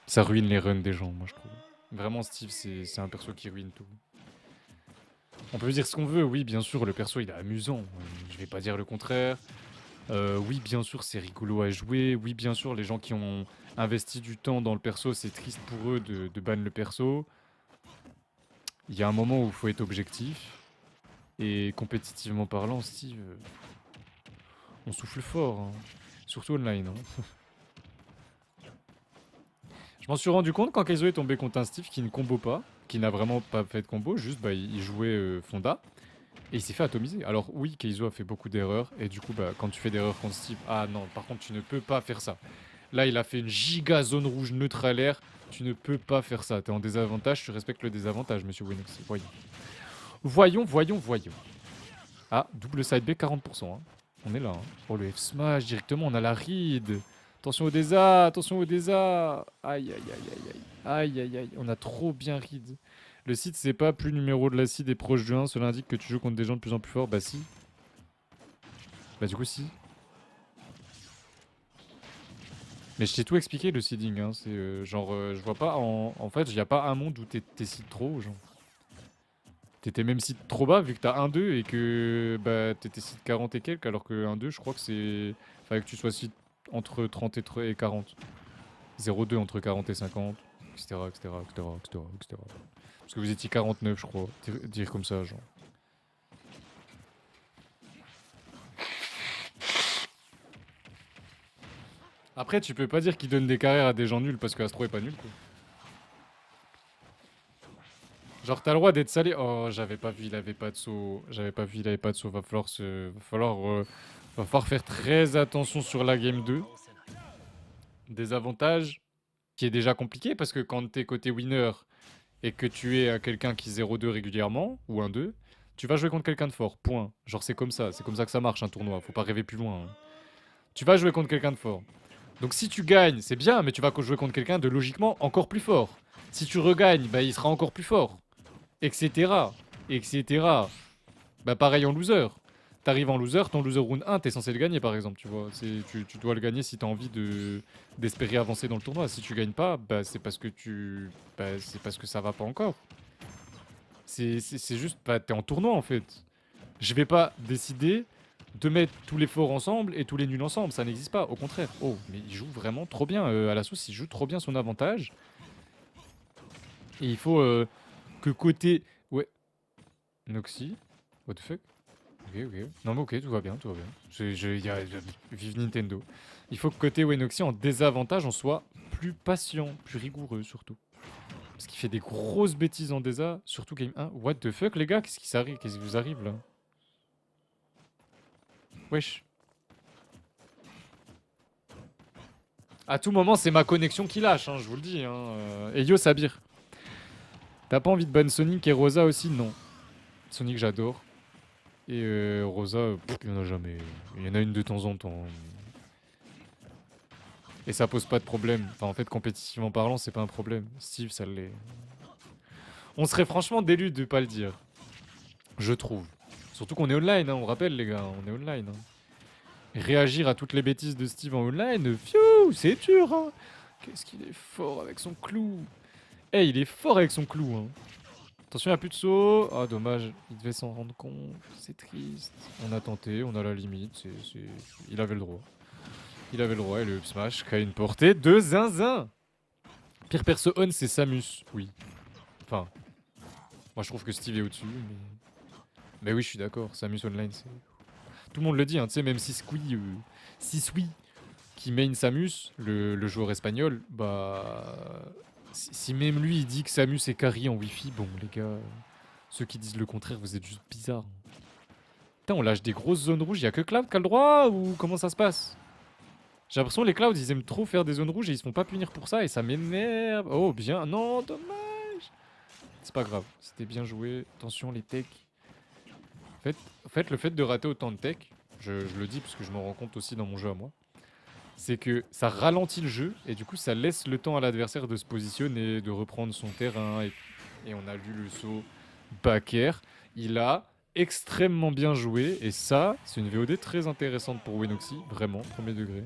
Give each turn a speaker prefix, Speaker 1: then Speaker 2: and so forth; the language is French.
Speaker 1: Ça ruine les runs des gens, moi je trouve. Vraiment, Steve, c'est un perso qui ruine tout. On peut dire ce qu'on veut, oui, bien sûr, le perso il est amusant. Je vais pas dire le contraire. Oui, bien sûr, c'est rigolo à jouer. Oui, bien sûr, les gens qui ont investi du temps dans le perso, c'est triste pour eux de ban le perso. Il y a un moment où il faut être objectif. Et compétitivement parlant, Steve, on souffle fort. Hein. Surtout online. Hein. Je m'en suis rendu compte quand Kaizo est tombé contre un Steve qui ne combo pas, qui n'a vraiment pas fait de combo, juste bah, il jouait Fonda. Et il s'est fait atomiser. Alors oui, Keizo a fait beaucoup d'erreurs. Et du coup, bah, quand tu fais d'erreurs contre Steve, ah non, par contre, tu ne peux pas faire ça. Là, il a fait une giga zone rouge neutralaire. Tu ne peux pas faire ça. T'es en désavantage, tu respectes le désavantage, monsieur Winoxy. Voyons. Voyons, voyons, voyons. Ah, double side B, 40%. Hein. On est là. Hein. Oh, le F-Smash, directement, on a la ride. Attention au Desa, attention au Desa. Aïe, aïe, aïe, aïe, aïe. Aïe, aïe, aïe. On a trop bien ride. Le site, c'est pas plus numéro de la seed est proche du 1. Cela indique que tu joues contre des gens de plus en plus forts. Bah si. Bah du coup, si. Mais je t'ai tout expliqué le seeding. Hein. C'est genre, je vois pas en fait, il y a pas un monde où t'es seed trop haut, genre. T'étais même seed trop bas vu que t'as 1-2 et que bah t'étais seed 40 et quelques alors que 1-2 je crois que c'est. Fallait que tu sois seed entre 30 et 40. 0-2 entre 40 et 50, etc. etc. etc. etc. etc. Parce que vous étiez 49 je crois. Dire comme ça, genre. Après tu peux pas dire qu'il donne des carrières à des gens nuls parce que Astro est pas nul quoi. Genre t'as le droit d'être salé. Oh j'avais pas vu, il avait pas de saut. J'avais pas vu, il avait pas de saut. Va falloir faire très attention sur la game 2. Des avantages qui est déjà compliqué parce que quand t'es côté winner et que tu es quelqu'un qui 0-2 régulièrement ou 1-2, tu vas jouer contre quelqu'un de fort. Point. Genre c'est comme ça que ça marche un tournoi. Faut pas rêver plus loin. Hein. Tu vas jouer contre quelqu'un de fort. Donc si tu gagnes, c'est bien, mais tu vas jouer contre quelqu'un de logiquement encore plus fort. Si tu regagnes, bah il sera encore plus fort. Etc. Etc. Bah pareil en loser. T'arrives en loser, ton loser round 1, t'es censé le gagner par exemple, tu vois. Tu dois le gagner si t'as envie d'espérer avancer dans le tournoi. Si tu gagnes pas, bah c'est parce que c'est parce que ça va pas encore. C'est juste, bah t'es en tournoi en fait. Je vais pas décider de mettre tous les forts ensemble et tous les nuls ensemble, ça n'existe pas, au contraire. Oh, mais il joue vraiment trop bien à la sauce, il joue trop bien son avantage. Et il faut que côté... Ouais, Noxy, what the fuck. Ok, ok. Non mais ok, tout va bien, tout va bien. Vive Nintendo. Il faut que côté Wenoxy, en désavantage, on soit plus patient, plus rigoureux surtout. Parce qu'il fait des grosses bêtises en désa, surtout game 1. What the fuck les gars, qu'est-ce qui vous arrive là? Wesh. À tout moment, c'est ma connexion qui lâche, hein, je vous le dis. Hein. Et yo Sabir, t'as pas envie de ban Sonic et Rosa aussi? Non. Sonic j'adore. Et Rosa, il y en a jamais. Il y en a une de temps en temps. Et ça pose pas de problème. Enfin, en fait, compétitivement parlant, c'est pas un problème. Steve, ça l'est. On serait franchement délu de pas le dire. Je trouve. Surtout qu'on est online, hein, on rappelle, les gars, on est online. Hein. Réagir à toutes les bêtises de Steve en online, fiou, c'est dur, hein. Qu'est-ce qu'il est fort avec son clou. Eh, hey, il est fort avec son clou, hein. Attention, il n'y a plus de saut. Ah, dommage, il devait s'en rendre compte. C'est triste. On a tenté, on a la limite. Il avait le droit. Il avait le droit et le up smash qui a une portée de zinzin. Pire perso on, c'est Samus. Oui. Enfin, moi je trouve que Steve est au-dessus, mais oui, je suis d'accord. Samus Online, c'est. Tout le monde le dit, hein, tu sais, même Sisui, qui main Samus, le joueur espagnol, bah. Si même lui il dit que Samus est carry en Wi-Fi, bon, les gars, ceux qui disent le contraire, vous êtes juste bizarres. Putain, on lâche des grosses zones rouges, y a que Cloud qui a le droit ou comment ça se passe? J'ai l'impression que les Clouds, ils aiment trop faire des zones rouges et ils se font pas punir pour ça et ça m'énerve. Oh, bien, non, dommage. C'est pas grave, c'était bien joué. Attention, les techs. En fait, le fait de rater autant de tech, je le dis parce que je me rends compte aussi dans mon jeu à moi, c'est que ça ralentit le jeu et du coup, ça laisse le temps à l'adversaire de se positionner, de reprendre son terrain. Et on a vu le saut back air. Il a extrêmement bien joué et ça, c'est une VOD très intéressante pour Winoxy, vraiment, premier degré.